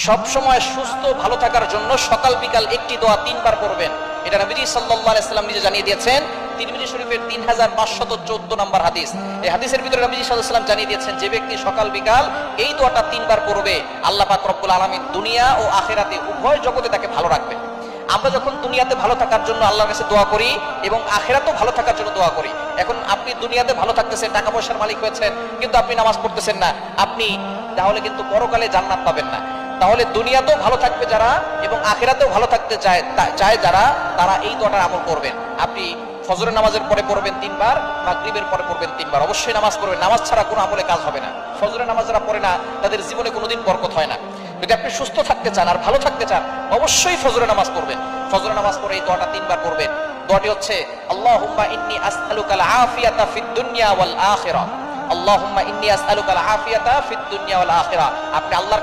সব সময় সুস্থ ভালো থাকার জন্য সকাল বিকাল একটি দোয়া 3 বার পড়বেন। এটা নবীজি সাল্লাল্লাহু আলাইহি সাল্লাম নিজে জানিয়ে দিয়েছেন। তিরমিজি শরীফের 3514 নম্বর হাদিস। এই হাদিসের ভিতরে নবীজি সাল্লাল্লাহু আলাইহি সাল্লাম জানিয়ে দিয়েছেন, যে ব্যক্তি সকাল বিকাল এই দোয়াটা 3 বার পড়বে, আল্লাহ পাক রব্বুল আলামিন দুনিয়া ও আখিরাতে উভয় জগতে তাকে ভালো রাখবেন। আমরা যখন দুনিয়াতে ভালো থাকার জন্য আল্লাহর কাছে দোয়া করি এবং আখিরাতেও ভালো থাকার জন্য দোয়া করি। এখন আপনি দুনিয়াতে ভালো থাকতেছেন, টাকা পয়সার মালিক হয়েছেন, কিন্তু আপনি নামাজ পড়তেছেন না, আপনি তাহলে কিন্তু পরকালে জান্নাত পাবেন না। তাহলে দুনিয়াতেও ভালো থাকবে যারা এবং আখিরাতেও ভালো থাকতে চায় যারা, তারা এই দোয়াটার আমল করবেন। আপনি ফজরের নামাজের পরে পড়বেন 3 বার, মাগরিবের পরে পড়বেন 3 বার। অবশ্যই নামাজ পড়বেন, নামাজ ছাড়া কোনো আমলে কাজ হবে না। ফজরের নামাজ যারা পড়ে না তাদের জীবনে কোনোদিন বরকত হয় না। যদি আপনি সুস্থ থাকতে চান আর ভালো থাকতে চান, অবশ্যই ফজরের নামাজ পড়বেন। ফজরের নামাজ পড়ে এই দোয়াটা 3 বার পড়বেন। দোয়াটি হচ্ছে আল্লাহুম্মা ইন্নী আসআলুকাল আফিয়াতা ফিদ দুনিয়া ওয়াল আখিরাহ। আল্লাহুম্মা ইন্নী আসআলুকাল আফিয়াতা ফিদ দুনিয়া ওয়াল আখিরাহ। আপনি আল্লাহর